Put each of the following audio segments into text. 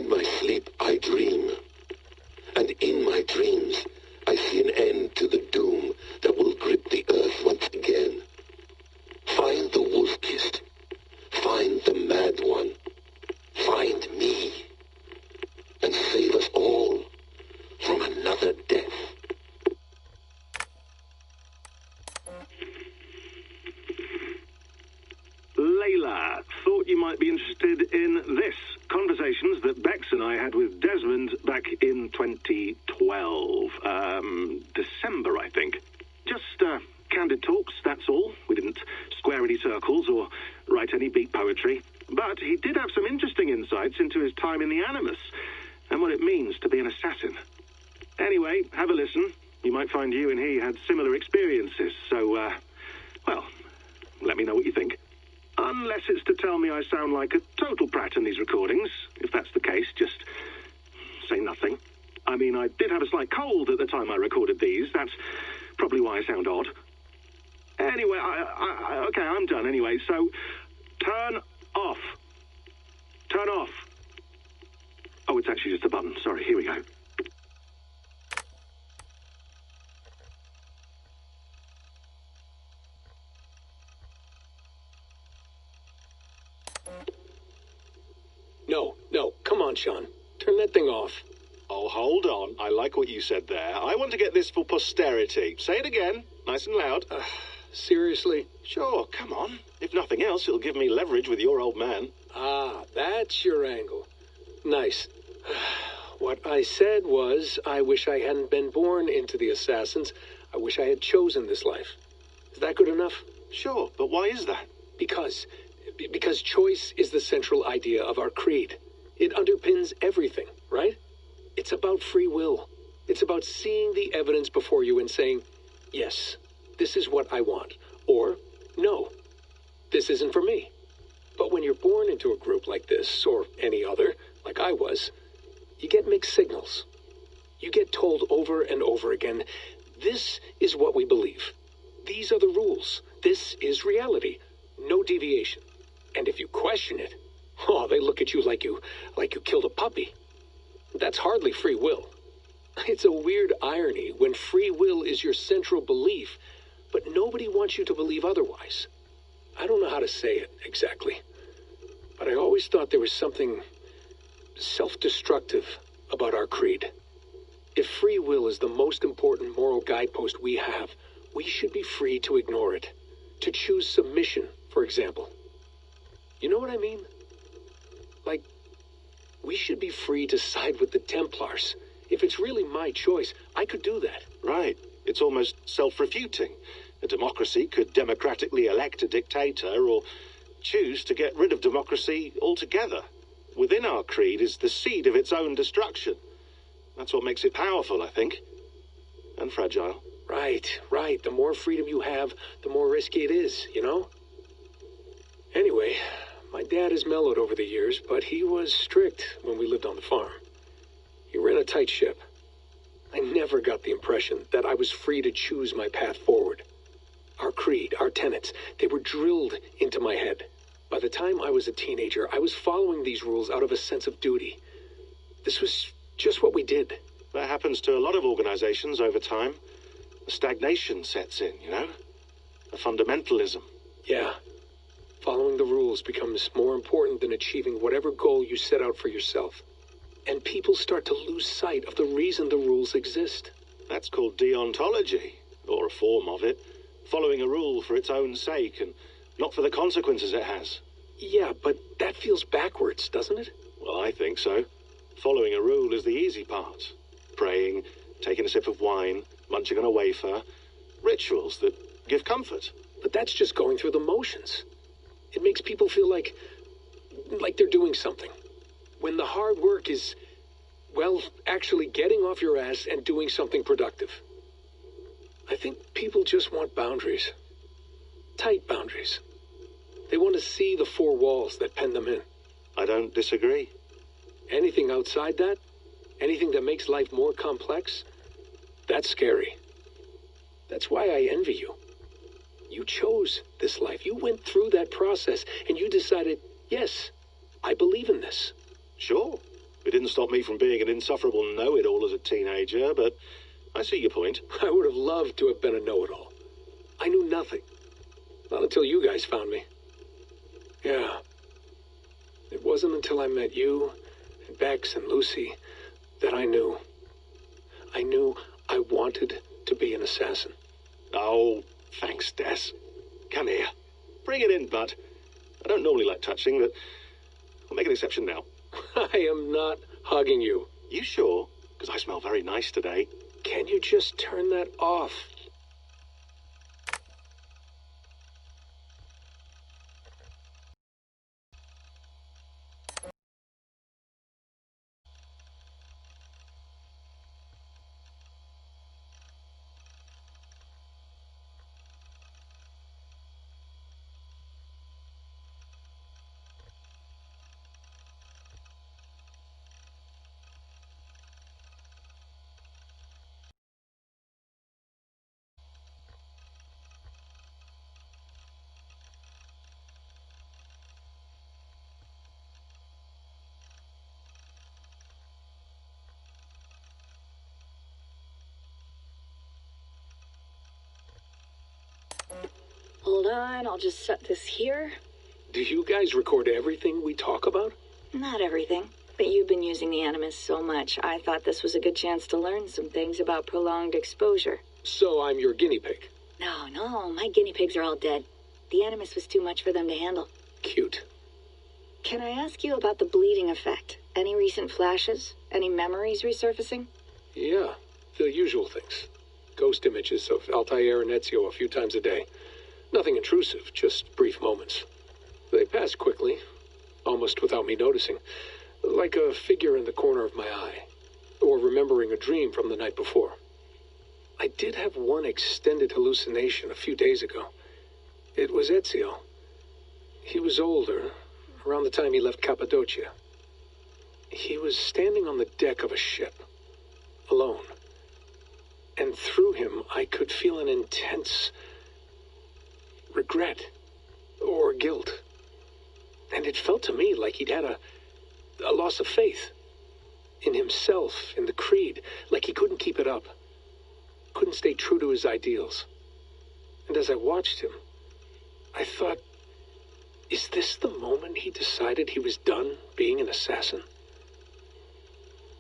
In my sleep, I dream. And in my dreams, I see an end to the doom that will grip the earth once again. Find the wolf-kissed. Find the mad one. Find me. And save us all from another death. Layla, thought you might be interested in this. Conversations that Bex and I had with Desmond back in 2012. December, I think. Just candid talks, that's all. We didn't square any circles or write any beat poetry. But he did have some interesting insights into his time in the Animus and what it means to be an assassin. Anyway, have a listen. You might find you and he had similar experiences. So, well, let me know what you think. Unless it's to tell me I sound like a total prat in these recordings. If that's the case, just say nothing. I mean, I did have a slight cold at the time I recorded these. That's probably why I sound odd. Anyway, okay, I'm done anyway. So, turn off. Turn off. Oh, it's actually just a button. Sorry, here we go. No, come on, Sean. Turn that thing off. Oh, hold on. I like what you said there. I want to get this for posterity. Say it again, nice and loud. Seriously? Sure, come on. If nothing else, it'll give me leverage with your old man. Ah, that's your angle. Nice. What I said was, I wish I hadn't been born into the Assassins. I wish I had chosen this life. Is that good enough? Sure, but why is that? Because choice is the central idea of our creed. It underpins everything, right? It's about free will. It's about seeing the evidence before you and saying, yes, this is what I want. Or, no, this isn't for me. But when you're born into a group like this, or any other, like I was, you get mixed signals. You get told over and over again, this is what we believe. These are the rules. This is reality. No deviation. And if you question it, oh, they look at you like you killed a puppy. That's hardly free will. It's a weird irony when free will is your central belief, but nobody wants you to believe otherwise. I don't know how to say it exactly, but I always thought there was something self-destructive about our creed. If free will is the most important moral guidepost we have, we should be free to ignore it. To choose submission, for example. You know what I mean? Like, we should be free to side with the Templars. If it's really my choice, I could do that. Right. It's almost self-refuting. A democracy could democratically elect a dictator or choose to get rid of democracy altogether. Within our creed is the seed of its own destruction. That's what makes it powerful, I think. And fragile. Right. The more freedom you have, the more risky it is, you know? Anyway, my dad has mellowed over the years, but he was strict when we lived on the farm. He ran a tight ship. I never got the impression that I was free to choose my path forward. Our creed, our tenets, they were drilled into my head. By the time I was a teenager, I was following these rules out of a sense of duty. This was just what we did. That happens to a lot of organizations over time. A stagnation sets in, you know? A fundamentalism. Yeah. Following the rules becomes more important than achieving whatever goal you set out for yourself. And people start to lose sight of the reason the rules exist. That's called deontology, or a form of it. Following a rule for its own sake and not for the consequences it has. Yeah, but that feels backwards, doesn't it? Well, I think so. Following a rule is the easy part. Praying, taking a sip of wine, munching on a wafer. Rituals that give comfort. But that's just going through the motions. It makes people feel like they're doing something. When the hard work is, well, actually getting off your ass and doing something productive. I think people just want boundaries. Tight boundaries. They want to see the four walls that pen them in. I don't disagree. Anything outside that, anything that makes life more complex, that's scary. That's why I envy you. You chose this life. You went through that process and you decided, yes, I believe in this. Sure. It didn't stop me from being an insufferable know-it-all as a teenager, but I see your point. I would have loved to have been a know-it-all. I knew nothing. Not until you guys found me. Yeah. It wasn't until I met you, and Bex, and Lucy, that I knew. I knew I wanted to be an assassin. Oh, thanks, Des. Come here. Bring it in, bud. I don't normally like touching, but I'll make an exception now. I am not hugging you. You sure? Because I smell very nice today. Can you just turn that off? Hold on, I'll just set this here. Do you guys record everything we talk about? Not everything, but you've been using the Animus so much, I thought this was a good chance to learn some things about prolonged exposure. So I'm your guinea pig. No, my guinea pigs are all dead. The Animus was too much for them to handle. Cute. Can I ask you about the bleeding effect? Any recent flashes? Any memories resurfacing? Yeah, the usual things. Ghost images of Altair and Ezio a few times a day. Nothing intrusive, just brief moments. They pass quickly, almost without me noticing, like a figure in the corner of my eye, or remembering a dream from the night before. I did have one extended hallucination a few days ago. It was Ezio. He was older, around the time he left Cappadocia. He was standing on the deck of a ship, alone. And through him, I could feel an intense regret or guilt. And it felt to me like he'd had a loss of faith in himself, in the creed, like he couldn't keep it up, couldn't stay true to his ideals. And as I watched him, I thought, is this the moment he decided he was done being an assassin?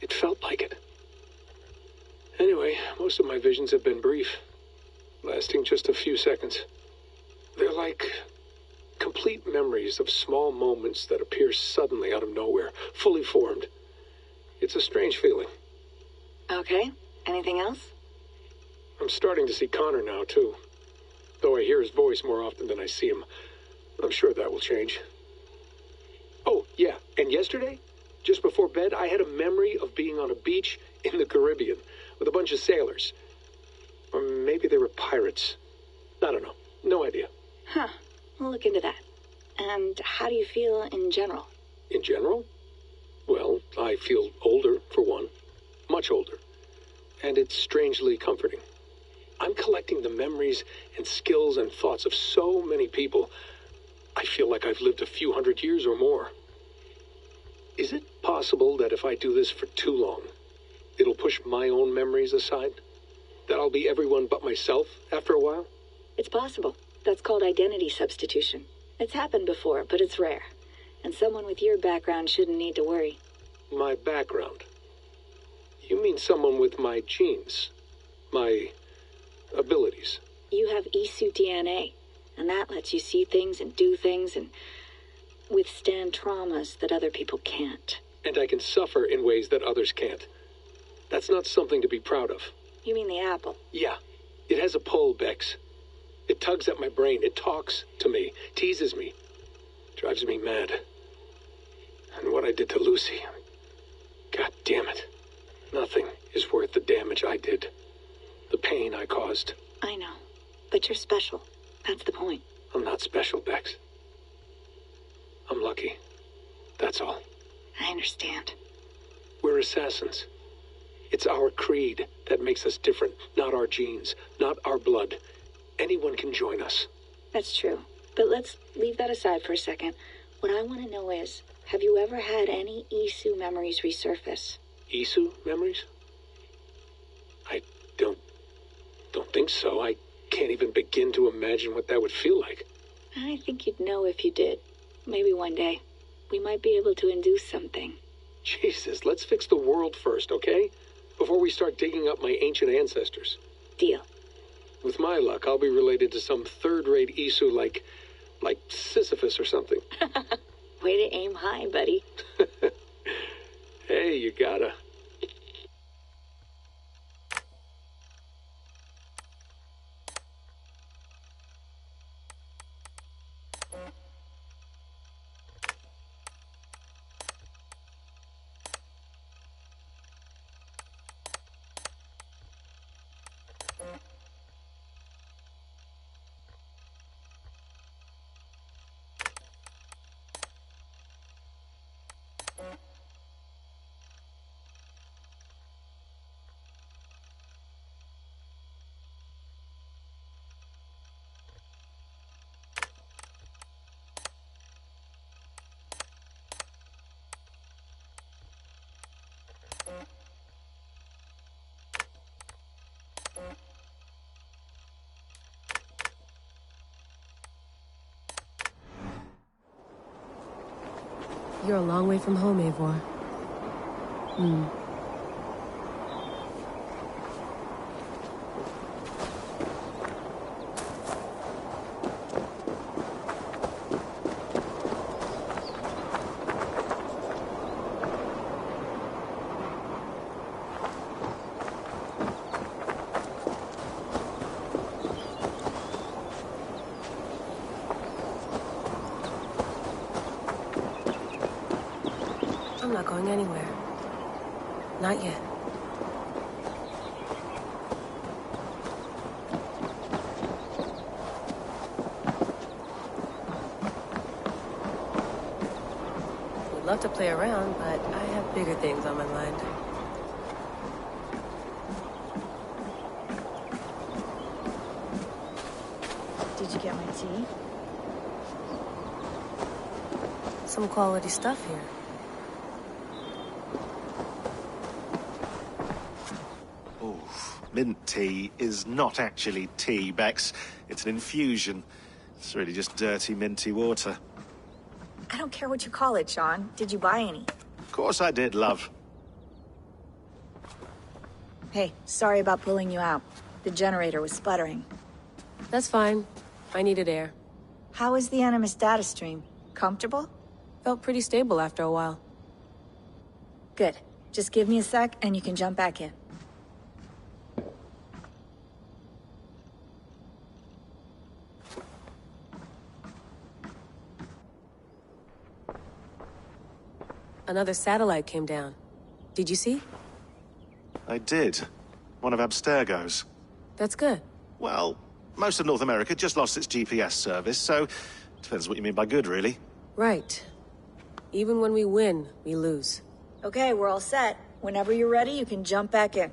It felt like it. Anyway, most of my visions have been brief, lasting just a few seconds. They're like complete memories of small moments that appear suddenly out of nowhere, fully formed. It's a strange feeling. Okay, anything else? I'm starting to see Connor now, too. Though I hear his voice more often than I see him. I'm sure that will change. Oh, yeah, and yesterday, just before bed, I had a memory of being on a beach in the Caribbean with a bunch of sailors. Or maybe they were pirates. I don't know. No idea. Huh, we'll look into that. And how do you feel in general? In general? Well, I feel older, for one. Much older. And it's strangely comforting. I'm collecting the memories and skills and thoughts of so many people. I feel like I've lived a few hundred years or more. Is it possible that if I do this for too long, it'll push my own memories aside? That I'll be everyone but myself after a while? It's possible. That's called identity substitution. It's happened before, but it's rare. And someone with your background shouldn't need to worry. My background? You mean someone with my genes? My abilities? You have Isu DNA, and that lets you see things and do things and withstand traumas that other people can't. And I can suffer in ways that others can't. That's not something to be proud of. You mean the apple? Yeah. It has a pull, Bex. It tugs at my brain. It talks to me, teases me, drives me mad. And what I did to Lucy, God damn it. Nothing is worth the damage I did. The pain I caused. I know, but you're special. That's the point. I'm not special, Bex. I'm lucky. That's all. I understand. We're assassins. It's our creed that makes us different, not our genes, not our blood. Anyone can join us. That's true. But let's leave that aside for a second. What I want to know is, Have you ever had any Isu memories resurface? Isu memories? I don't think so. I can't even begin to imagine what that would feel like. I think you'd know if you did. Maybe one day, we might be able to induce something. Jesus, let's fix the world first, okay? Before we start digging up my ancient ancestors. Deal. With my luck, I'll be related to some third-rate Isu like Sisyphus or something. Way to aim high, buddy. Hey, you gotta. You're a long way from home, Eivor. I'm not going anywhere. Not yet. Would love to play around, but I have bigger things on my mind. Did you get my tea? Some quality stuff here. Mint tea is not actually tea, Bex. It's an infusion. It's really just dirty, minty water. I don't care what you call it, Sean. Did you buy any? Of course I did, love. Hey, sorry about pulling you out. The generator was sputtering. That's fine. I needed air. How is the Animus data stream? Comfortable? Felt pretty stable after a while. Good. Just give me a sec and you can jump back in. Another satellite came down. Did you see? I did. One of Abstergo's. That's good. Well, most of North America just lost its GPS service, so depends what you mean by good, really. Right. Even when we win, we lose. Okay, we're all set. Whenever you're ready, you can jump back in.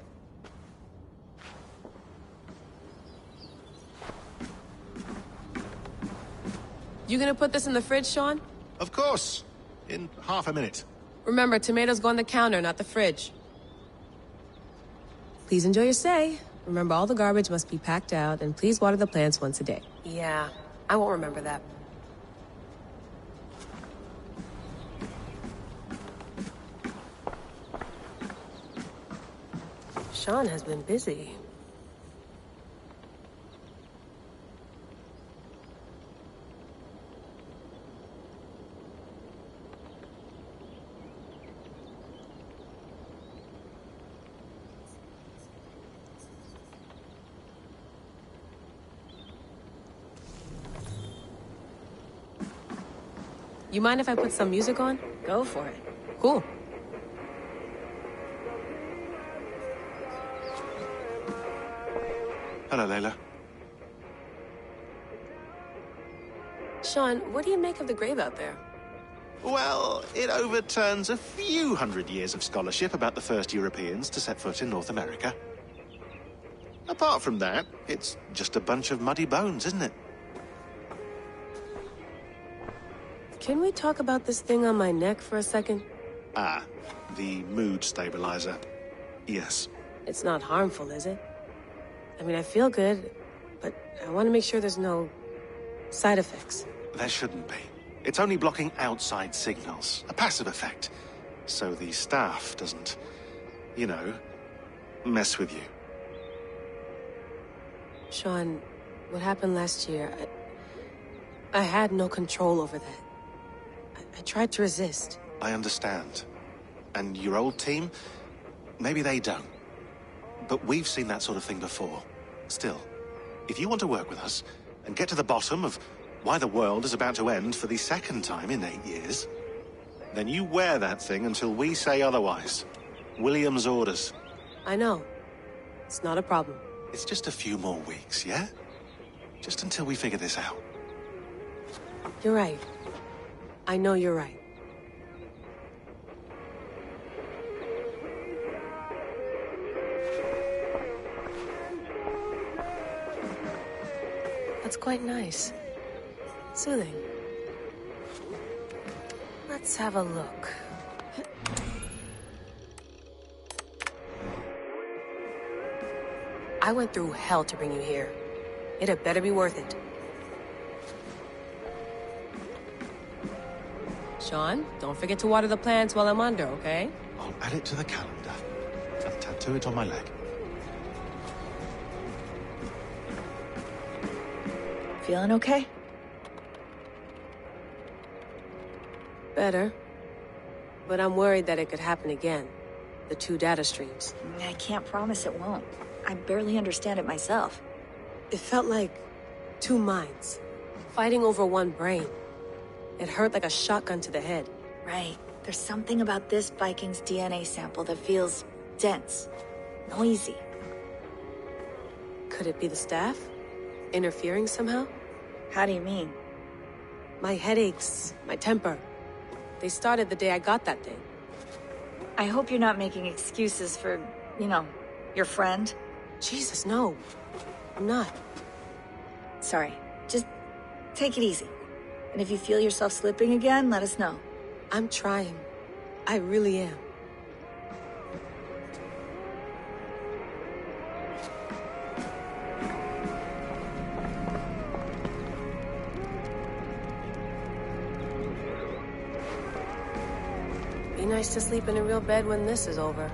You gonna put this in the fridge, Sean? Of course. In half a minute. Remember, tomatoes go on the counter, not the fridge. Please enjoy your stay. Remember, all the garbage must be packed out, and please water the plants once a day. Yeah, I won't remember that. Sean has been busy. You mind if I put some music on? Go for it. Cool. Hello, Layla. Sean, what do you make of the grave out there? Well, it overturns a few hundred years of scholarship about the first Europeans to set foot in North America. Apart from that, it's just a bunch of muddy bones, isn't it? Can we talk about this thing on my neck for a second? Ah, the mood stabilizer. Yes. It's not harmful, is it? I mean, I feel good, but I want to make sure there's no side effects. There shouldn't be. It's only blocking outside signals, a passive effect. So the staff doesn't, you know, mess with you. Sean, what happened last year, I had no control over that. I tried to resist. I understand. And your old team, maybe they don't. But we've seen that sort of thing before. Still, if you want to work with us and get to the bottom of why the world is about to end for the second time in 8 years, then you wear that thing until we say otherwise. William's orders. I know. It's not a problem. It's just a few more weeks, yeah? Just until we figure this out. You're right. I know you're right. That's quite nice. Soothing. Let's have a look. I went through hell to bring you here. It had better be worth it. Sean, don't forget to water the plants while I'm under, okay? I'll add it to the calendar and tattoo it on my leg. Feeling okay? Better. But I'm worried that it could happen again. The 2 data streams. I can't promise it won't. I barely understand it myself. It felt like 2 minds, fighting over 1 brain. It hurt like a shotgun to the head. Right. There's something about this Viking's DNA sample that feels dense, noisy. Could it be the staff? Interfering somehow? How do you mean? My headaches, my temper. They started the day I got that thing. I hope you're not making excuses for, you know, your friend. Jesus, no. I'm not. Sorry. Just take it easy. And if you feel yourself slipping again, let us know. I'm trying. I really am. Be nice to sleep in a real bed when this is over.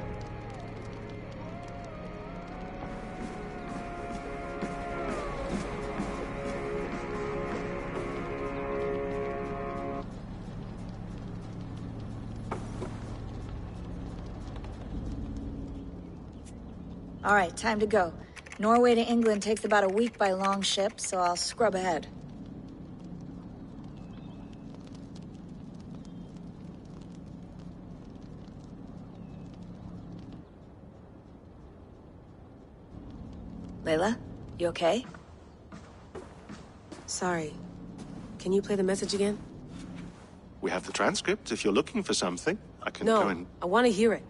All right, time to go. Norway to England takes about a week by long ship, so I'll scrub ahead. Layla, you okay? Sorry. Can you play the message again? We have the transcript. If you're looking for something, I can No, go and... I want to hear it.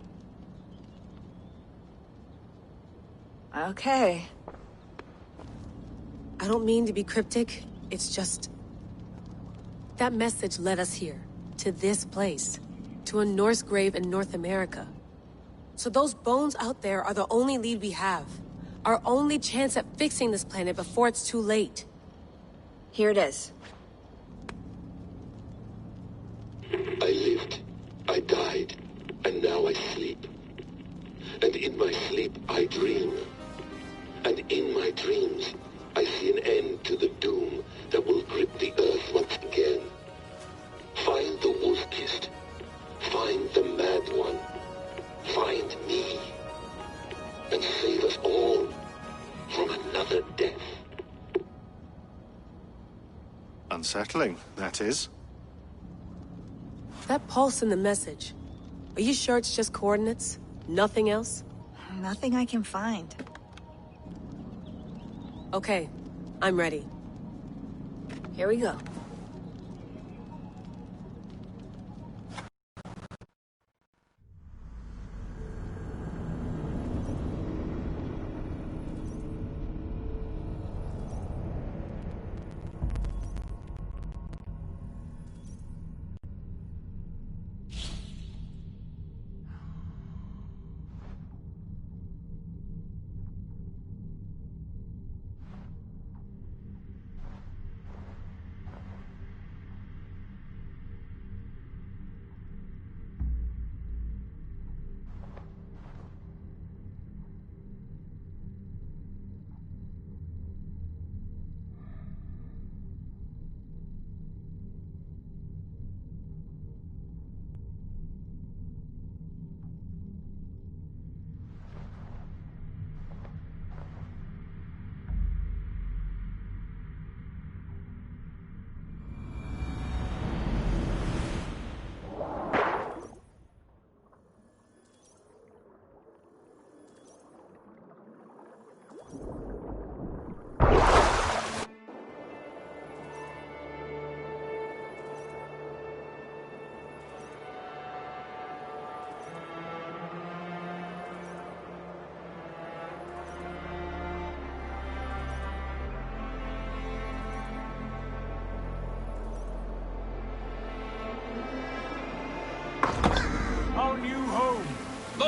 Okay. I don't mean to be cryptic. It's just... that message led us here. To this place. To a Norse grave in North America. So those bones out there are the only lead we have. Our only chance at fixing this planet before it's too late. Here it is. I lived, I died, and now I sleep. And in my sleep I dream. And in my dreams I see an end to the doom that will grip the earth once again. Find the wolf-kissed. Find the mad one. Find me. And save us all from another death. Unsettling, that is. That pulse in the message. Are you sure it's just coordinates? Nothing else? Nothing I can find. Okay, I'm ready. Here we go.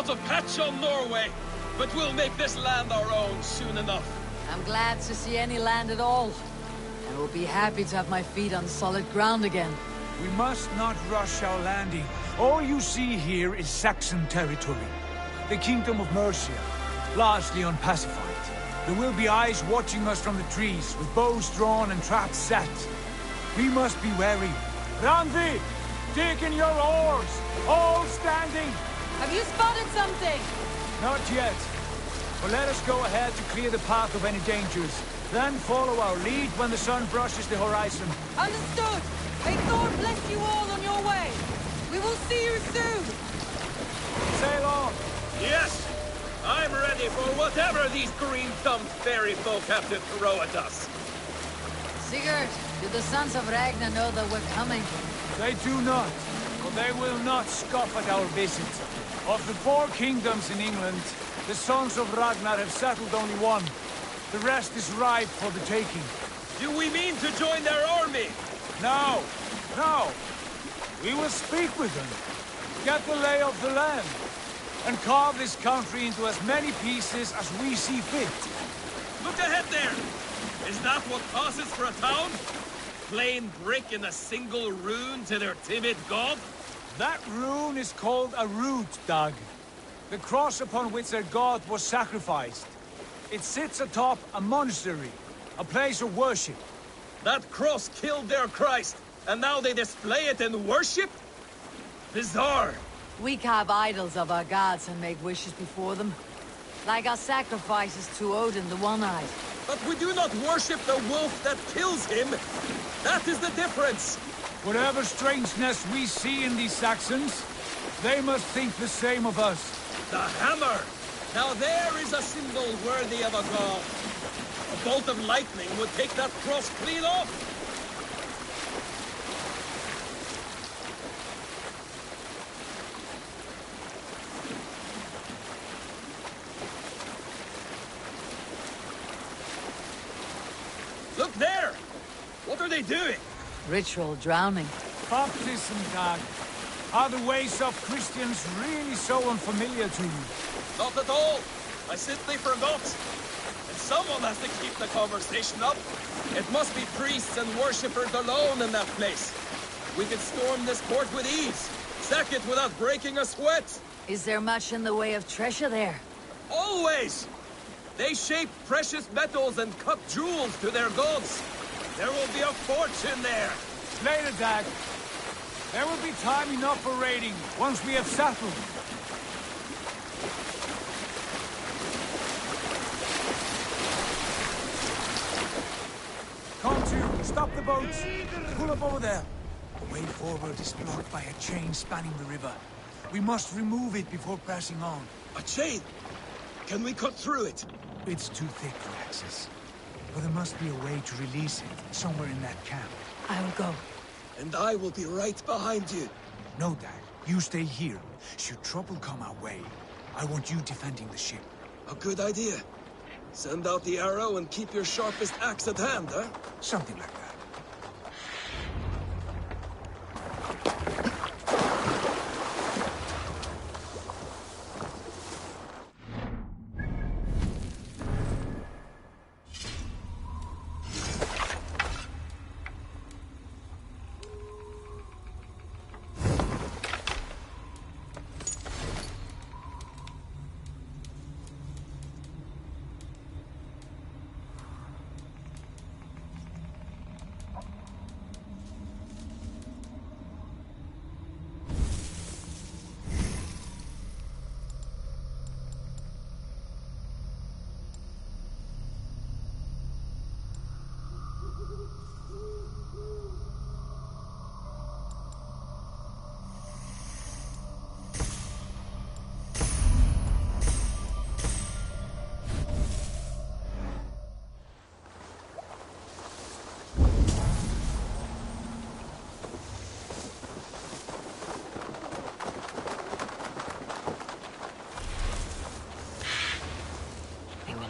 lot of patch on Norway, but we'll make this land our own soon enough. I'm glad to see any land at all. I will be happy to have my feet on solid ground again. We must not rush our landing. All you see here is Saxon territory. The Kingdom of Mercia, largely unpacified. There will be eyes watching us from the trees, with bows drawn and traps set. We must be wary. Randvi, dig in your oars! All standing! Have you spotted something? Not yet. But let us go ahead to clear the path of any dangers. Then follow our lead when the sun brushes the horizon. Understood! May Thor bless you all on your way! We will see you soon! Sail on! Yes! I'm ready for whatever these green-thumbed fairy folk have to throw at us. Sigurd, do the sons of Ragnar know that we're coming? They do not, but they will not scoff at our visit. Of the 4 kingdoms in England, the sons of Ragnar have settled only one. The rest is ripe for the taking. Do we mean to join their army? No, no. We will speak with them, get the lay of the land, and carve this country into as many pieces as we see fit. Look ahead there! Is that what passes for a town? Plain brick in a single rune to their timid god? That rune is called a root, Dag. The cross upon which their god was sacrificed. It sits atop a monastery, a place of worship. That cross killed their Christ, and now they display it in worship? Bizarre. We carve idols of our gods and make wishes before them. Like our sacrifices to Odin the One-Eyed. But we do not worship the wolf that kills him. That is the difference. Whatever strangeness we see in these Saxons, they must think the same of us. The hammer! Now there is a symbol worthy of a god. A bolt of lightning would take that cross clean off. Look there! What are they doing? Ritual drowning. Baptism, Dag. Are the ways of Christians really so unfamiliar to you? Not at all. I simply forgot. And someone has to keep the conversation up. It must be priests and worshippers alone in that place. We could storm this port with ease. Sack it without breaking a sweat. Is there much in the way of treasure there? Always! They shape precious metals and cut jewels to their gods. There will be a fortune there. Later, Dag. There will be time enough for raiding once we have settled. Come to, stop the boats. Pull up over there. The way forward is blocked by a chain spanning the river. We must remove it before pressing on. A chain? Can we cut through it? It's too thick for access. But there must be a way to release it, somewhere in that camp. I will go. And I will be right behind you. No, Dag. You stay here. Should trouble come our way, I want you defending the ship. A good idea. Send out the arrow and keep your sharpest axe at hand, huh? Something like that.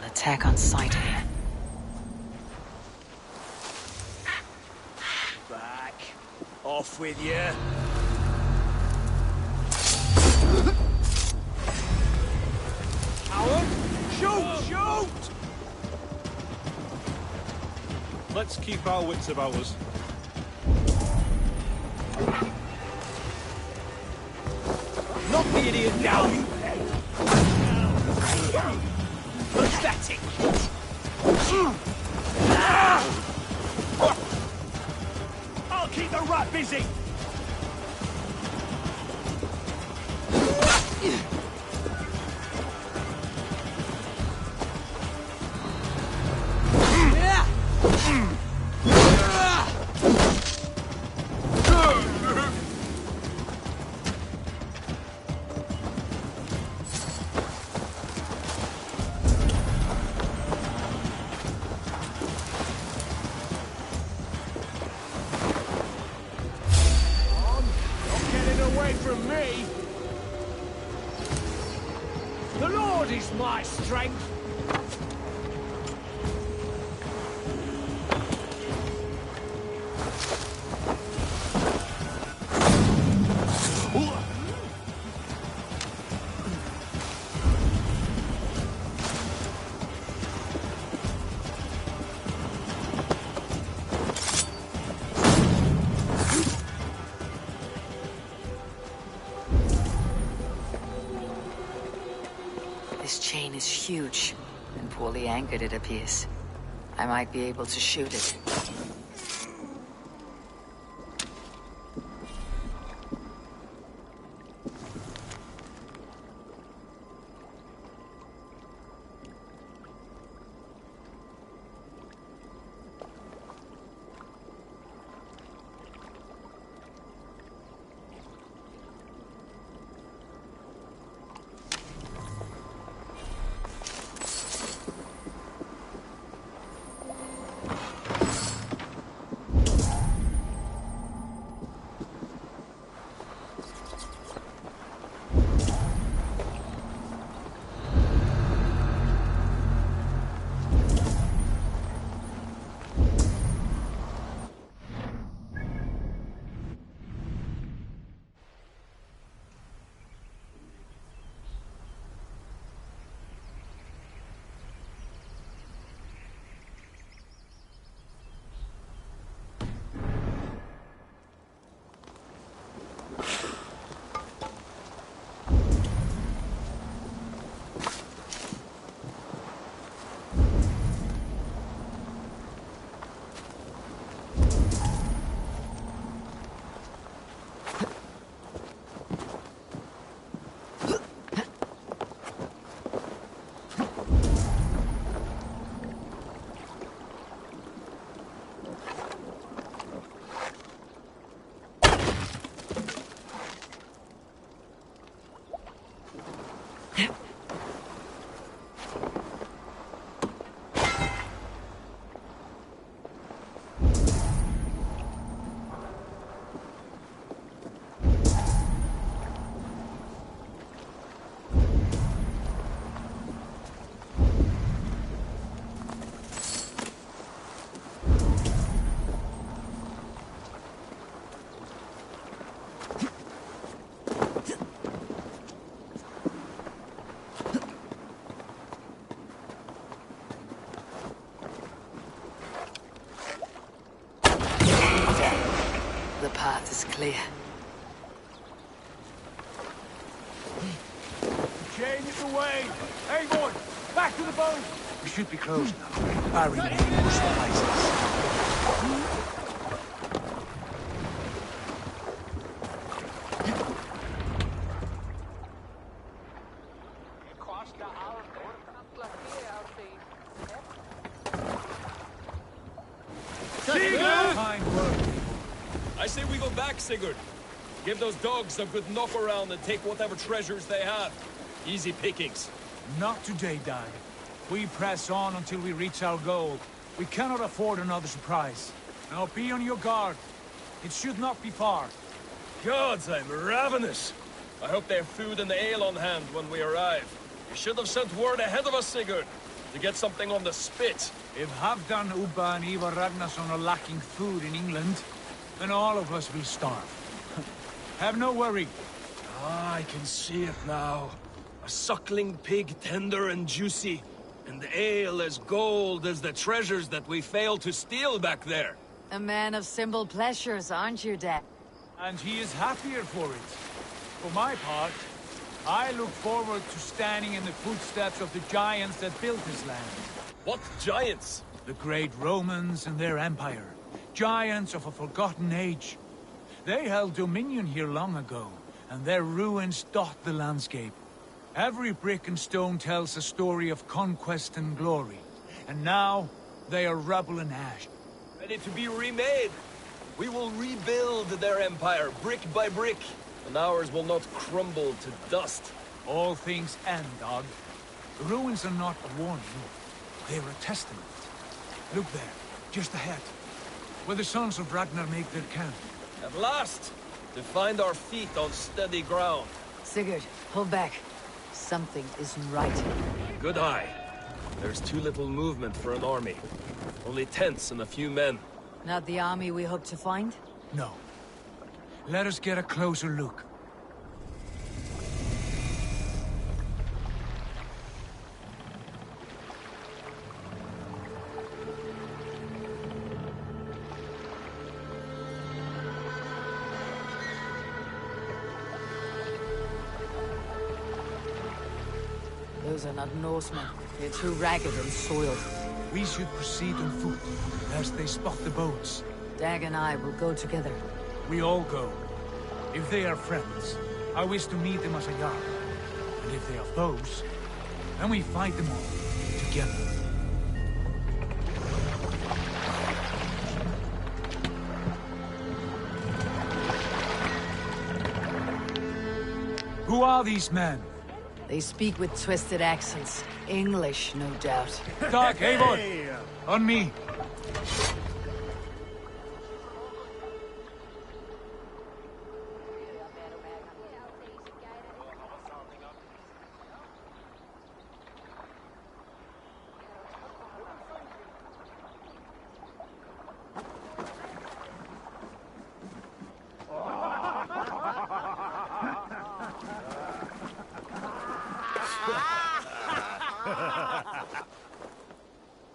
Attack on sight here. Back. Off with you. Let's keep our wits about us. Knock the idiot down! Pathetic! I'll keep the rat busy! From me. The Lord is my strength. This chain is huge, and poorly anchored it appears. I might be able to shoot it. The path is clear. Chain is away! Hey, boy! Back to the boat! We should be close now. Barry may push the places. Kind word, people. I say we go back, Sigurd. Give those dogs a good knock around and take whatever treasures they have. Easy pickings. Not today, Dad. We press on until we reach our goal. We cannot afford another surprise. Now be on your guard. It should not be far. Gods, I'm ravenous. I hope they have food and ale on hand when we arrive. You should have sent word ahead of us, Sigurd, to get something on the spit. If Halfdan, Ubba and Ivar Ragnarsson are lacking food in England, then all of us will starve. Have no worry. Ah, I can see it now. A suckling pig, tender and juicy, And ale as gold as the treasures that we failed to steal back there. A man of simple pleasures, aren't you, Dad? And he is happier for it. For my part, I look forward to standing in the footsteps of the giants that built this land. What giants? The great Romans and their empire. Giants of a forgotten age. They held dominion here long ago, and their ruins dot the landscape. Every brick and stone tells a story of conquest and glory. And now, they are rubble and ash. Ready to be remade. We will rebuild their empire brick by brick, and ours will not crumble to dust. All things end, Dog. The ruins are not a warning. They are a testament. Look there, just ahead, where the sons of Ragnar make their camp. At last, to find our feet on steady ground. Sigurd, pull back. Something isn't right. Good eye. There's too little movement for an army. Only tents and a few men. Not the army we hope to find? No. Let us get a closer look. Those are not Norsemen. They're too ragged and soiled. We should proceed on foot, lest they spot the boats. Dag and I will go together. We all go. If they are friends, I wish to meet them as a yard. And if they are foes, then we fight them all, together. Who are these men? They speak with twisted accents. English, no doubt. Dag, Eivor! On me!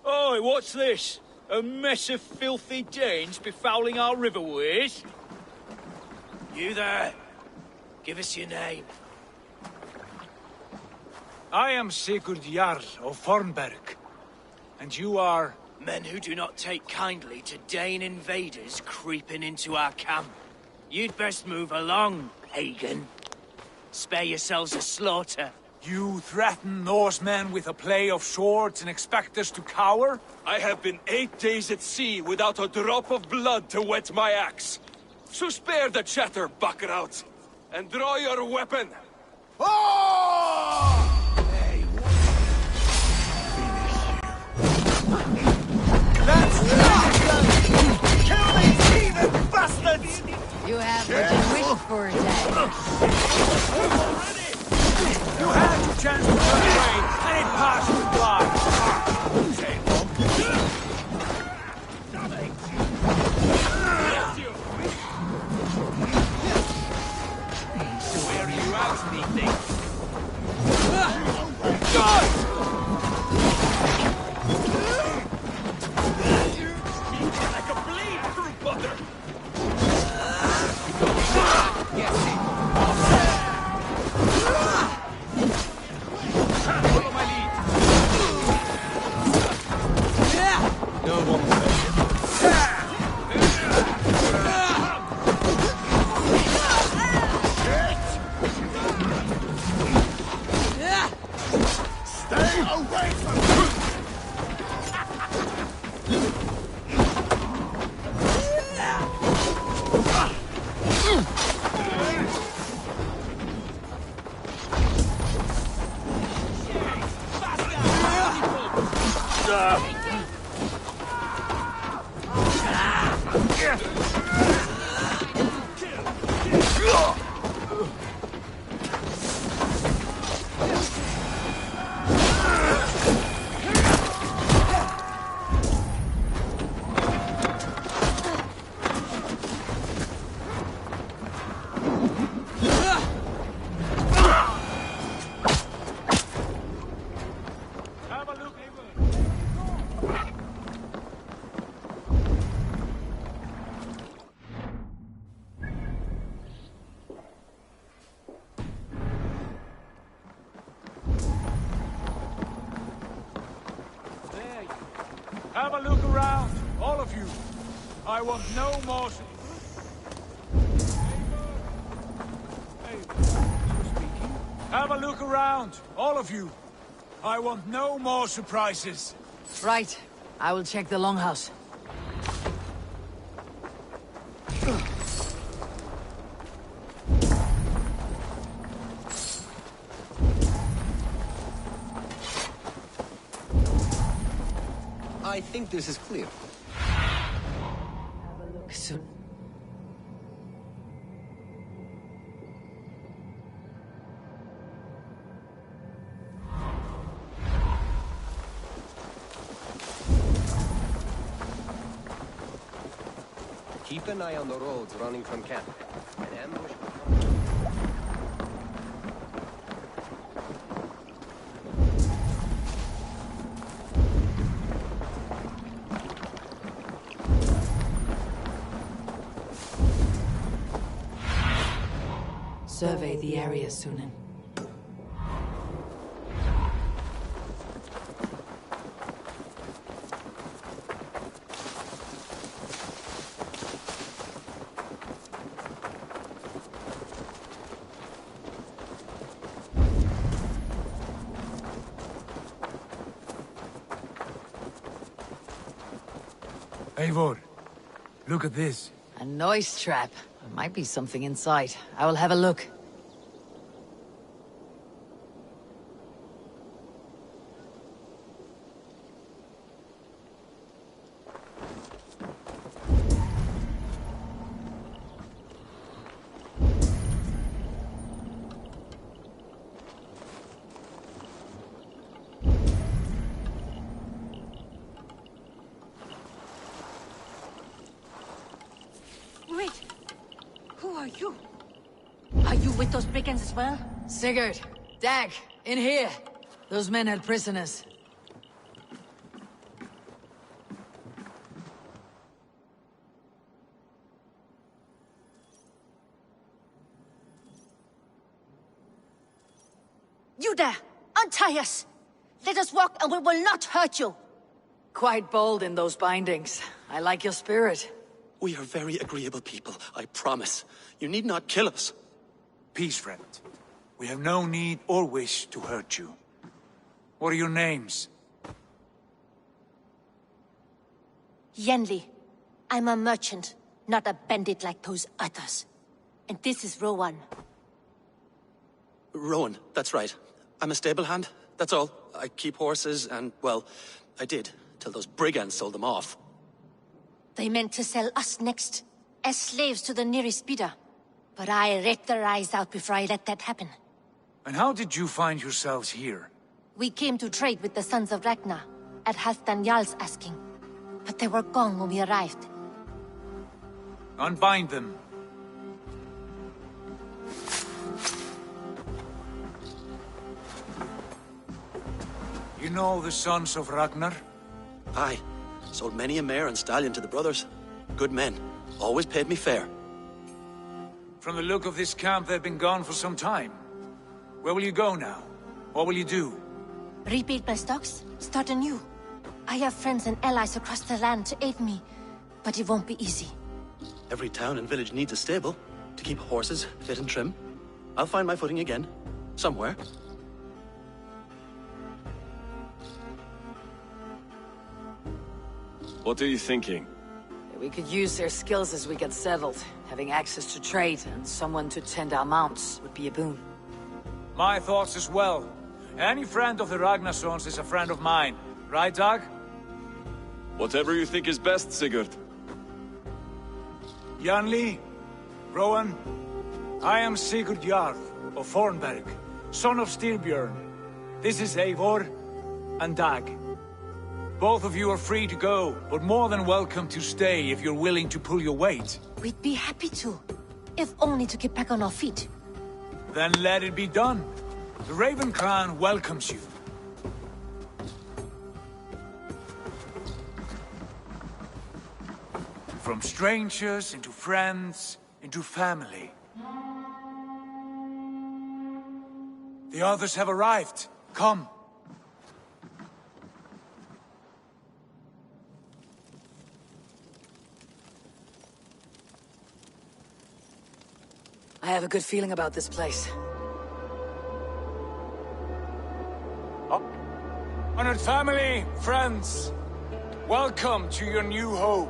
Oi, what's this? A mess of filthy Danes befouling our riverways? You there! Give us your name. I am Sigurd Jarl of Fornberg. And you are... Men who do not take kindly to Dane invaders creeping into our camp. You'd best move along, pagan. Spare yourselves a slaughter. You threaten Norsemen with a play of swords and expect us to cower? I have been 8 days at sea without a drop of blood to wet my axe. So spare the chatter, buckerout, and draw your weapon. Hey, let's Kill these heathen bastards! You have what you wished for, Dad. You had your chance to run away, and it passed you by. Where you out, these like a blade through butter. Follow my lead. No one. Stay away from me! Have a look around, all of you. I want no more... Have a look around, all of you. I want no more surprises. Right. I will check the longhouse. I think this is clear. Have a look soon. Keep an eye on the roads running from camp. An ambush... Survey the area, Sunan. Eivor, look at this. A noise trap. There might be something inside. I will have a look. Wait! Who are you? Are you with those brigands as well? Sigurd! Dag! In here! Those men had prisoners. You there! Untie us! Let us walk and we will not hurt you! Quite bold in those bindings. I like your spirit. We are very agreeable people, I promise. You need not kill us. Peace, friend. We have no need or wish to hurt you. What are your names? Yenli. I'm a merchant, not a bandit like those others. And this is Rowan. Rowan, that's right. I'm a stable hand, that's all. I keep horses and, well, I did, till those brigands sold them off. They meant to sell us next, as slaves to the nearest bidder. But I ripped their eyes out before I let that happen. And how did you find yourselves here? We came to trade with the Sons of Ragnar, at Halfdan Jarl's asking. But they were gone when we arrived. Unbind them. You know the Sons of Ragnar? Aye. Sold many a mare and stallion to the brothers. Good men. Always paid me fair. From the look of this camp, they've been gone for some time. Where will you go now? What will you do? Rebuild my stocks, start anew. I have friends and allies across the land to aid me, but it won't be easy. Every town and village needs a stable to keep horses fit and trim. I'll find my footing again. Somewhere. What are you thinking? We could use their skills as we get settled. Having access to trade and someone to tend our mounts would be a boon. My thoughts as well. Any friend of the Ragnarsons is a friend of mine. Right, Dag? Whatever you think is best, Sigurd. Janli, Rowan, I am Sigurd Jarl of Fornberg, son of Styrbjörn. This is Eivor and Dag. Both of you are free to go, but more than welcome to stay if you're willing to pull your weight. We'd be happy to, if only to get back on our feet. Then let it be done. The Raven Clan welcomes you. From strangers into friends, into family. The others have arrived. Come. I have a good feeling about this place. Honored family, friends, welcome to your new home.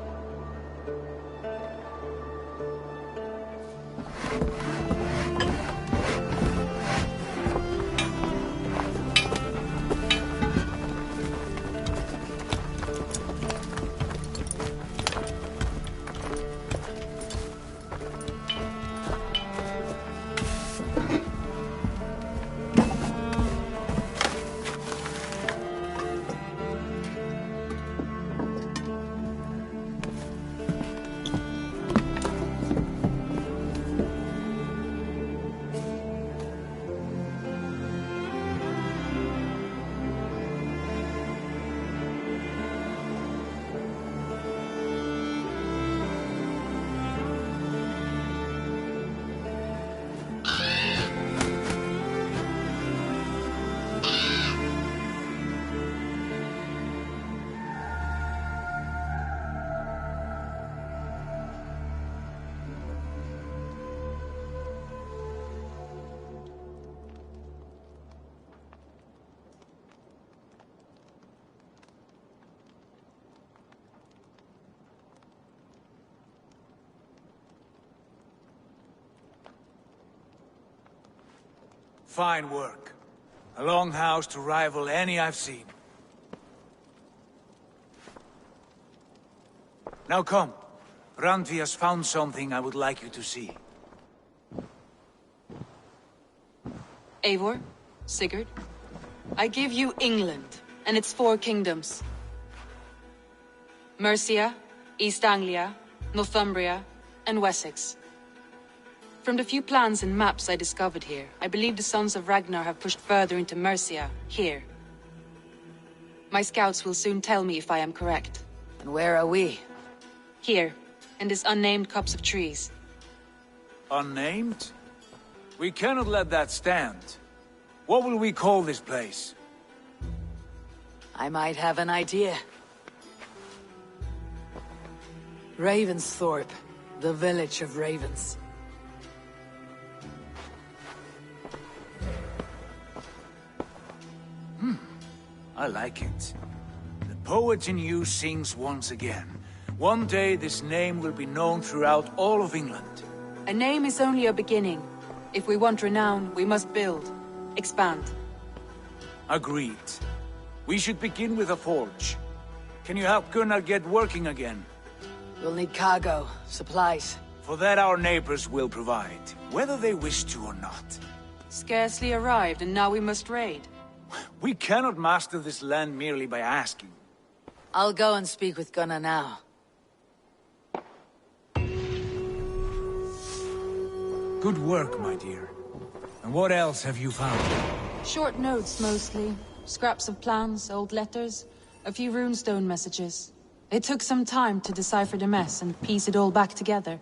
Fine work. A longhouse to rival any I've seen. Now come. Randvi has found something I would like you to see. Eivor, Sigurd, I give you England and its 4 kingdoms. Mercia, East Anglia, Northumbria, and Wessex. From the few plans and maps I discovered here, I believe the Sons of Ragnar have pushed further into Mercia, here. My scouts will soon tell me if I am correct. And where are we? Here, in this unnamed copse of trees. Unnamed? We cannot let that stand. What will we call this place? I might have an idea. Ravensthorpe, the village of ravens. I like it. The poet in you sings once again. One day this name will be known throughout all of England. A name is only a beginning. If we want renown, we must build. Expand. Agreed. We should begin with a forge. Can you help Gunnar get working again? We'll need cargo, supplies. For that our neighbors will provide, whether they wish to or not. Scarcely arrived, and now we must raid. We cannot master this land merely by asking. I'll go and speak with Gunnar now. Good work, my dear. And what else have you found? Short notes, mostly. Scraps of plans, old letters, a few runestone messages. It took some time to decipher the mess and piece it all back together.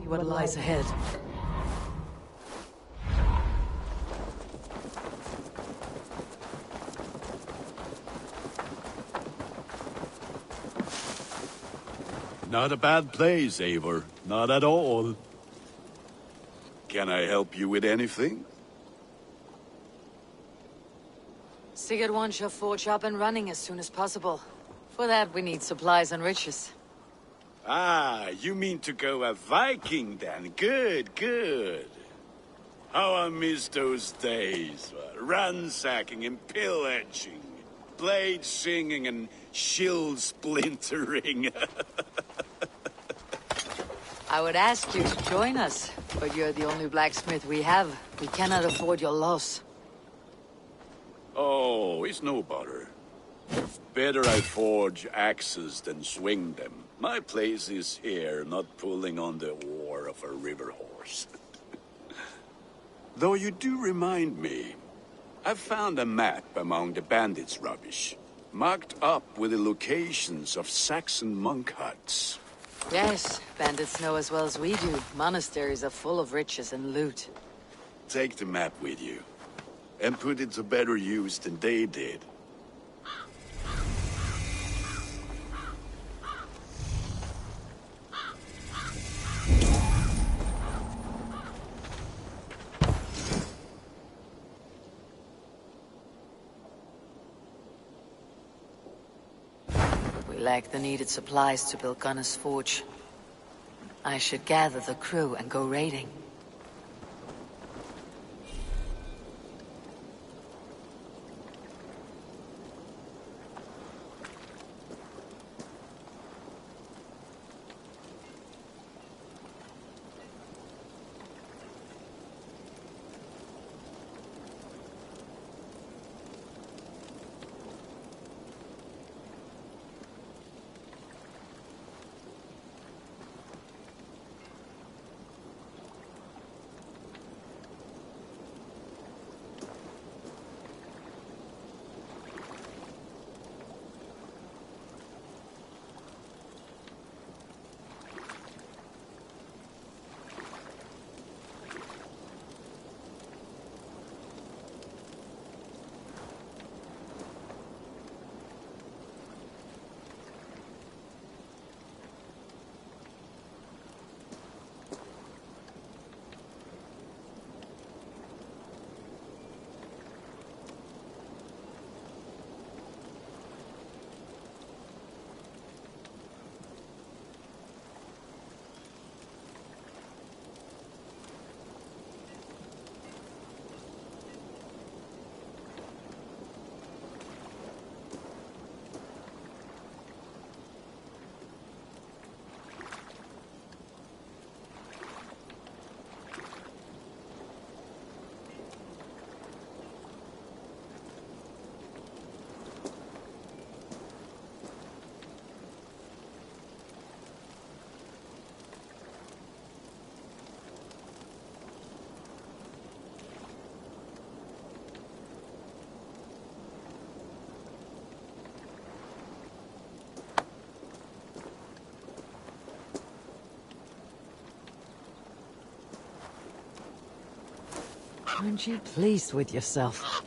What lies ahead? Not a bad place, Eivor. Not at all. Can I help you with anything? Sigurd wants your forge up and running as soon as possible. For that, we need supplies and riches. Ah, you mean to go a Viking then? Good, good. How I miss those days. Ransacking and pillaging. Blade singing and shield splintering. I would ask you to join us, but you're the only blacksmith we have. We cannot afford your loss. Oh, it's no bother. Better I forge axes than swing them. My place is here, not pulling on the oar of a river horse. Though you do remind me, I found a map among the bandits' rubbish, marked up with the locations of Saxon monk huts. Yes, bandits know as well as we do. Monasteries are full of riches and loot. Take the map with you, and put it to better use than they did. We lack the needed supplies to build Gunner's Forge. I should gather the crew and go raiding. Aren't you pleased with yourself?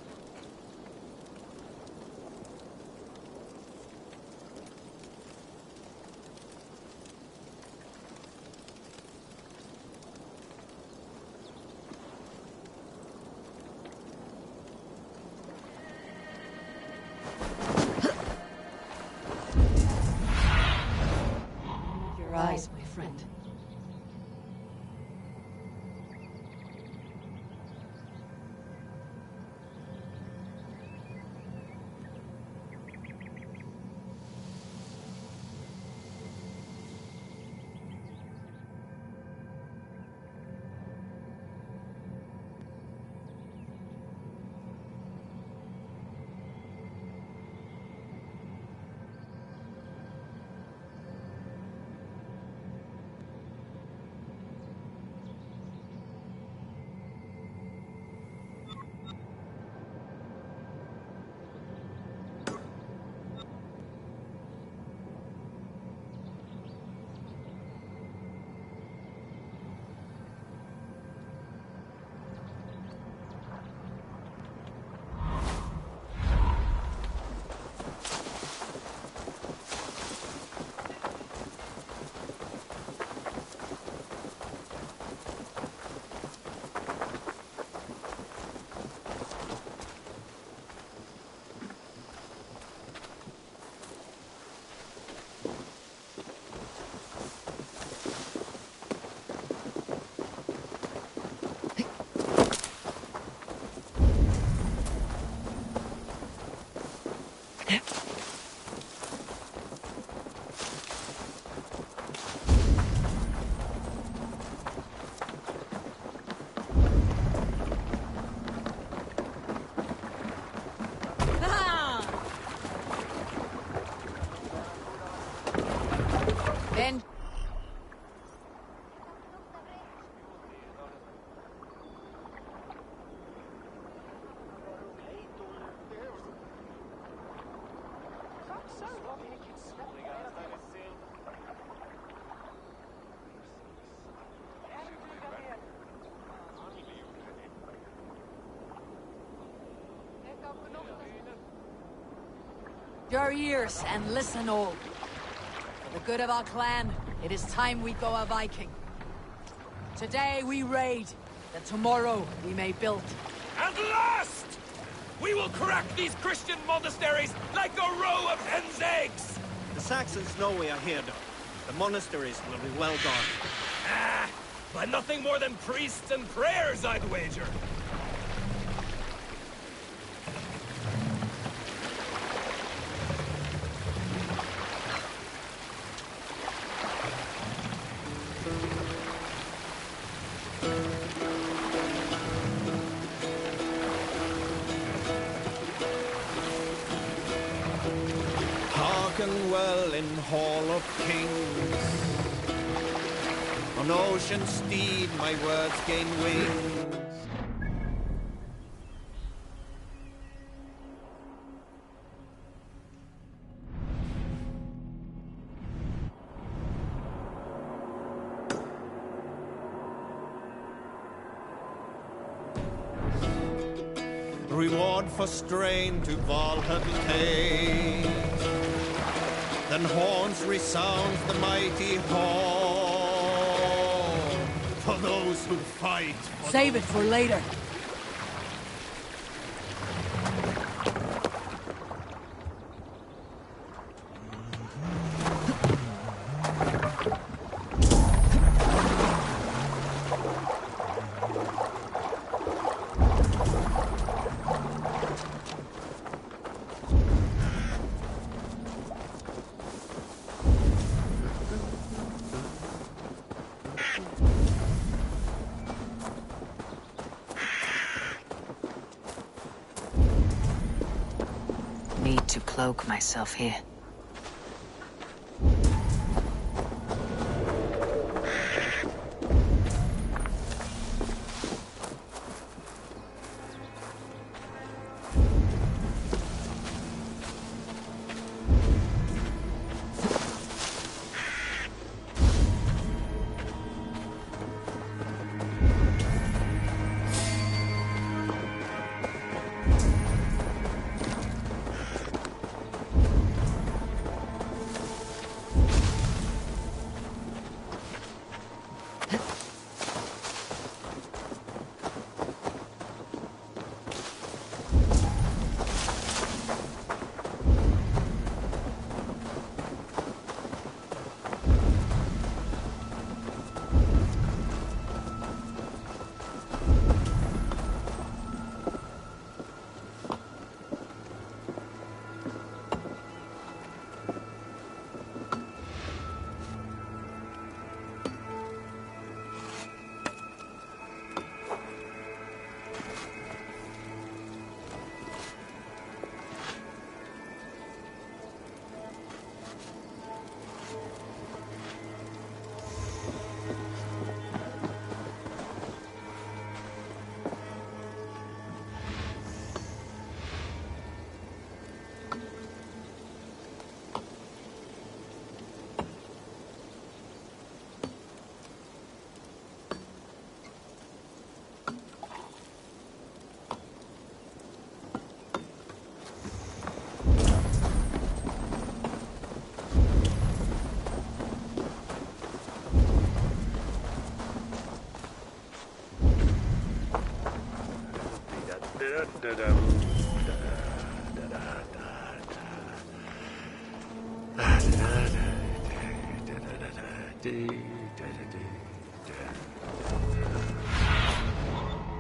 Your eyes, my friend. Then... Your ears and listen all. For the good of our clan, it is time we go a Viking. Today we raid, that tomorrow we may build. At last! We will crack these Christian monasteries like a row of hen's eggs! The Saxons know we are here, though. The monasteries will be well guarded. Ah, but nothing more than priests and prayers, I'd wager. Hearken well in Hall of Kings. On ocean steed my words gain wings. Reward for strain to Valhalla take. Then horns resound the mighty horn for those who fight. Save it for later. Need to cloak myself here.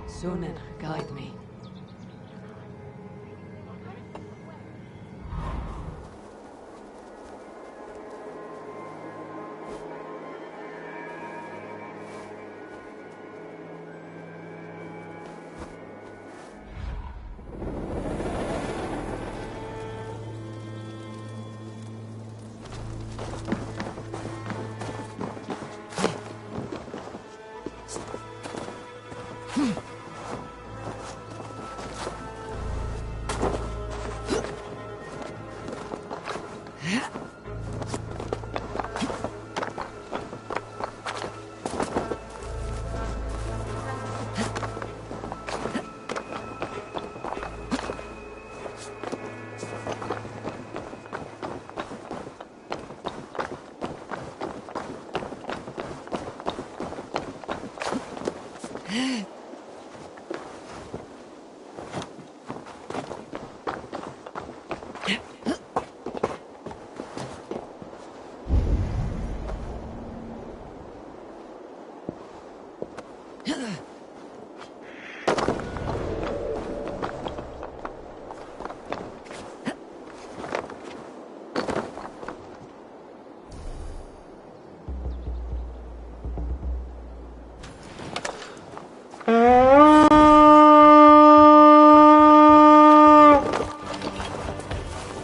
Sunan, guide me.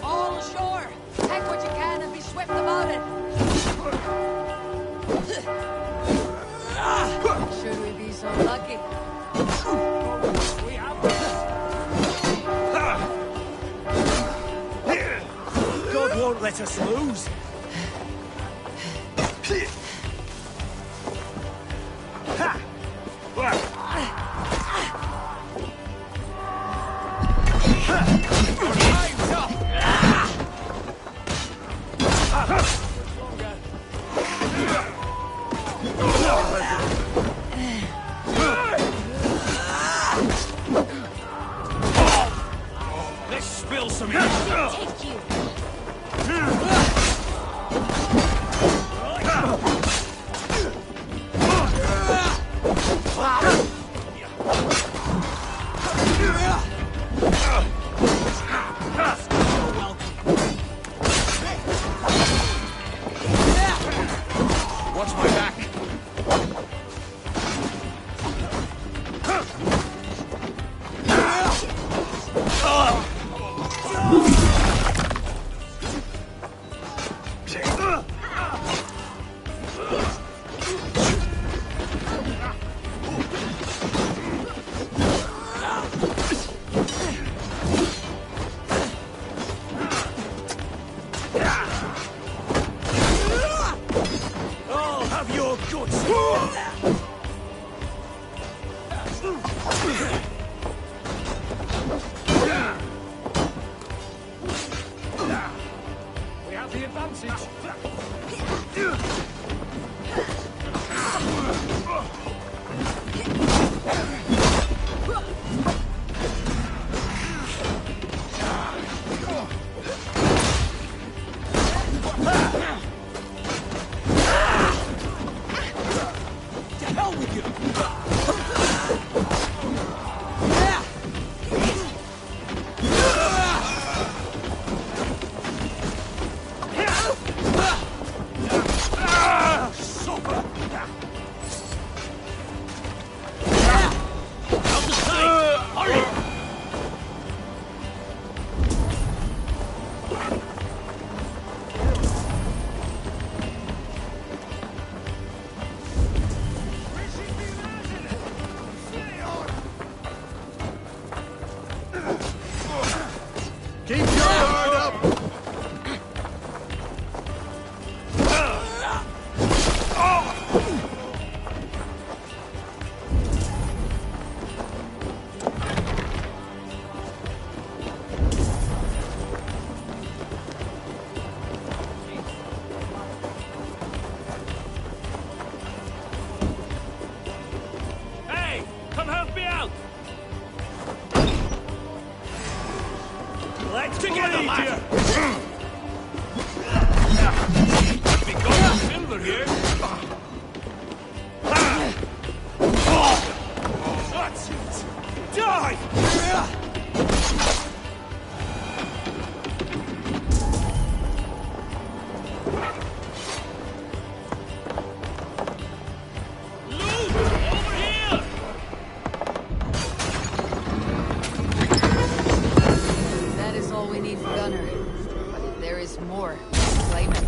All ashore! Take what you can and be swift about it! Should we be so lucky? God won't let us lose. Let's spill some take you! Watch my back. I'll have your guts. We have the advantage. To hell with you! Keep your guard up! Hey! Come help me out! Let's together, lad! We got silver here. That's it! Die! Loot! Over here! That is all we need for Gunner. But if there is more, claim it.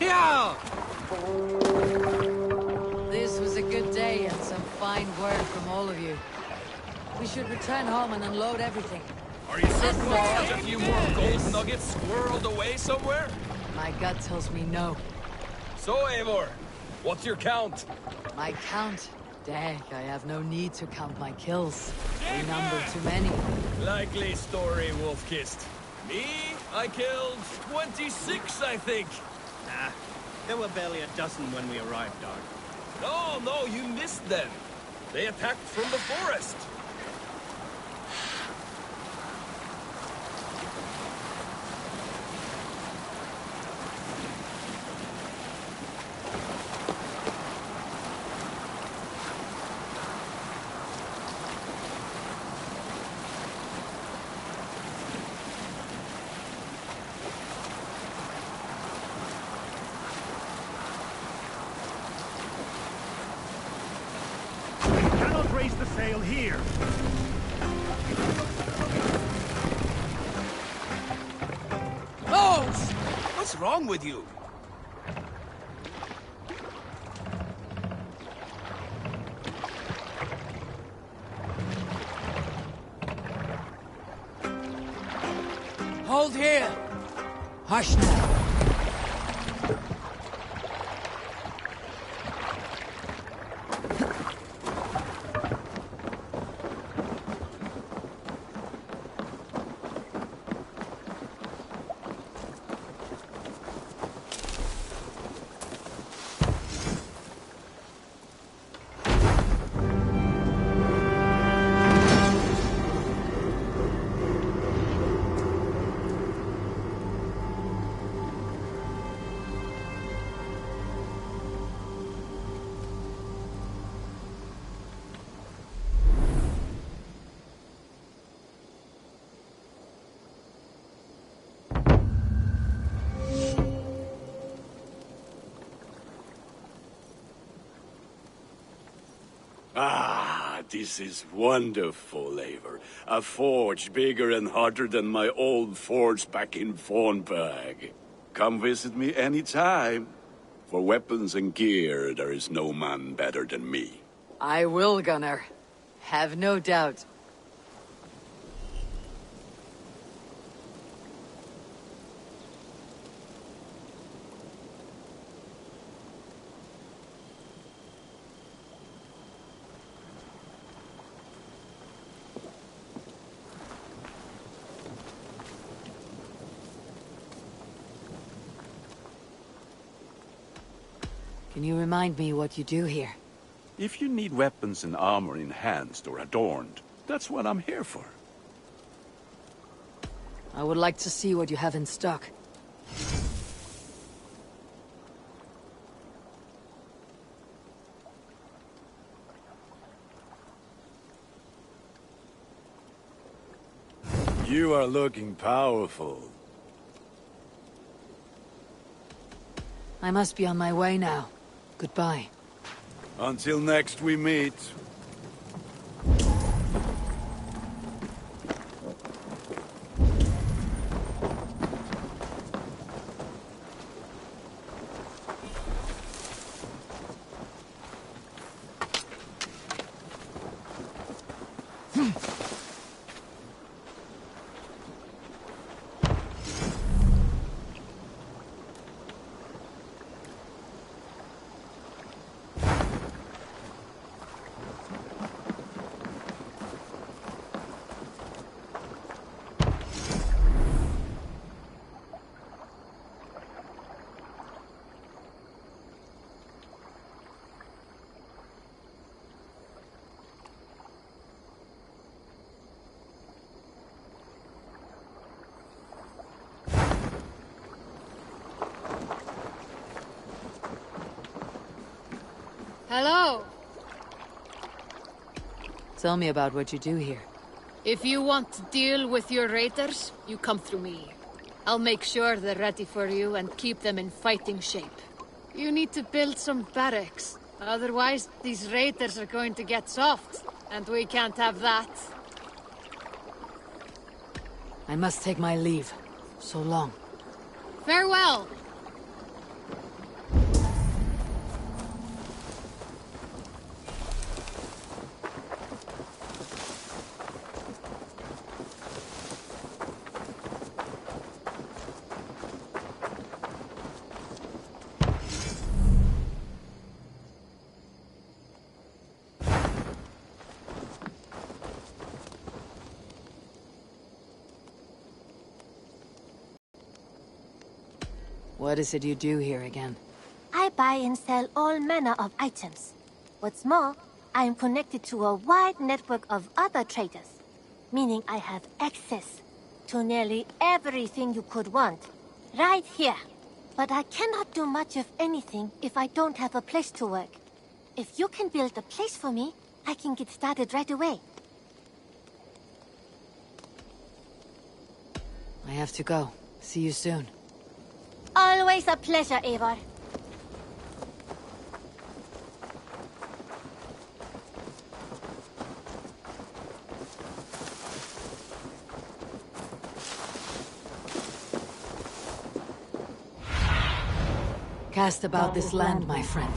Yeah! This was a good day and some fine word from all of you. We should return home and unload everything. Are you certain we'll find a few more gold nuggets squirreled away somewhere? My gut tells me no. So, Eivor, what's your count? My count? Dag, I have no need to count my kills. We number too many. Likely story, Wolf-Kissed. Me? I killed 26, I think. Nah, there were barely a dozen when we arrived, Dog. No, you missed them. They attacked from the forest. Raise the sail here. Oh! What's wrong with you? Hold here! Hush now. Ah, this is wonderful, Eivor. A forge bigger and hotter than my old forge back in Fornburg. Come visit me anytime. For weapons and gear, there is no man better than me. I will, Gunnar. Have no doubt. Can you remind me what you do here? If you need weapons and armor enhanced or adorned, that's what I'm here for. I would like to see what you have in stock. You are looking powerful. I must be on my way now. Goodbye. Until next we meet. Hello. Tell me about what you do here. If you want to deal with your raiders, you come through me. I'll make sure they're ready for you and keep them in fighting shape. You need to build some barracks. Otherwise, these raiders are going to get soft, and we can't have that. I must take my leave. So long. Farewell. What is it you do here again? I buy and sell all manner of items. What's more, I am connected to a wide network of other traders, meaning I have access to nearly everything you could want, right here. But I cannot do much of anything if I don't have a place to work. If you can build a place for me, I can get started right away. I have to go. See you soon. Always a pleasure, Eivor. Cast about this land, my friend.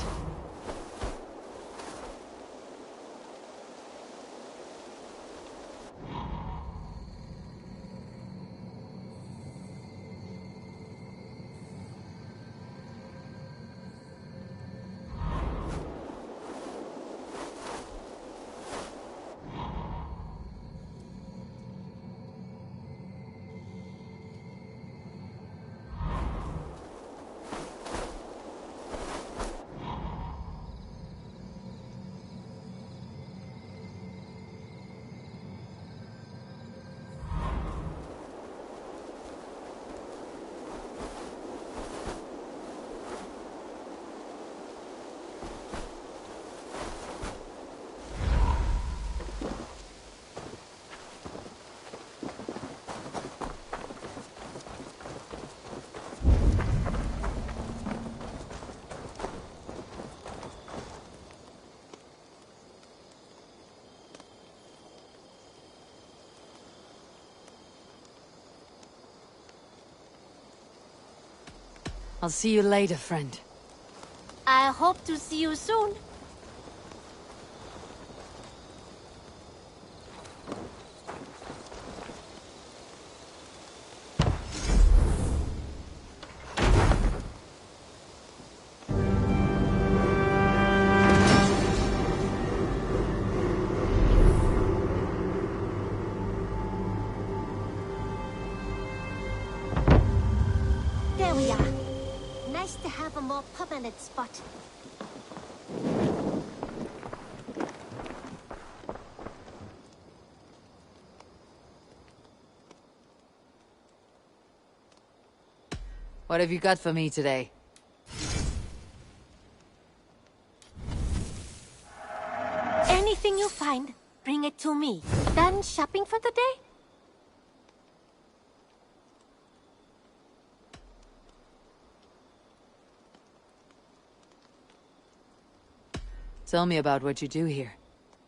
I'll see you later, friend. I hope to see you soon. There we are. Nice to have a more permanent spot. What have you got for me today? Anything you find, bring it to me. Done shopping for the day? Tell me about what you do here.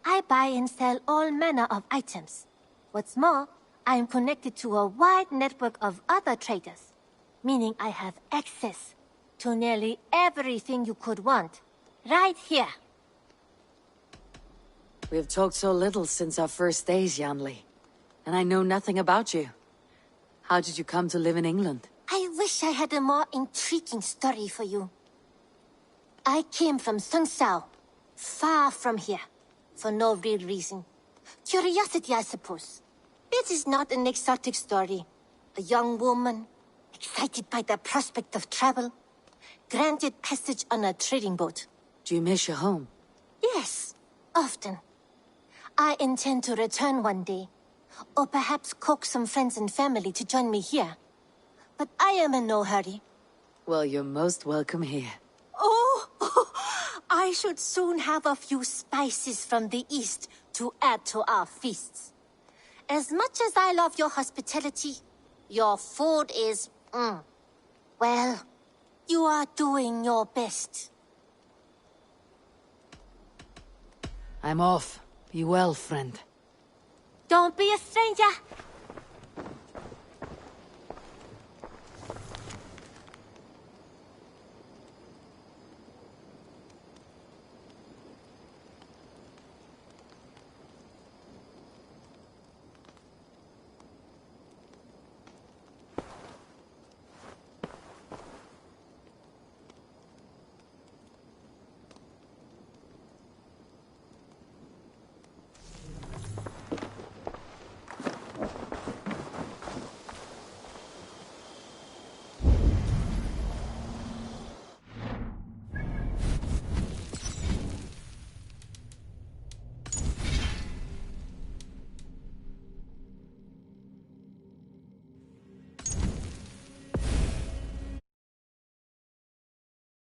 I buy and sell all manner of items. What's more, I am connected to a wide network of other traders, meaning I have access to nearly everything you could want, right here. We have talked so little since our first days, Yanli, and I know nothing about you. How did you come to live in England? I wish I had a more intriguing story for you. I came from Sunsao, far from here, for no real reason. Curiosity, I suppose. It is not an exotic story. A young woman, excited by the prospect of travel, granted passage on a trading boat. Do you miss your home? Yes, often. I intend to return one day, or perhaps coax some friends and family to join me here. But I am in no hurry. Well, you're most welcome here. Oh, I should soon have a few spices from the east to add to our feasts. As much as I love your hospitality, your food is, well, you are doing your best. I'm off. Be well, friend. Don't be a stranger.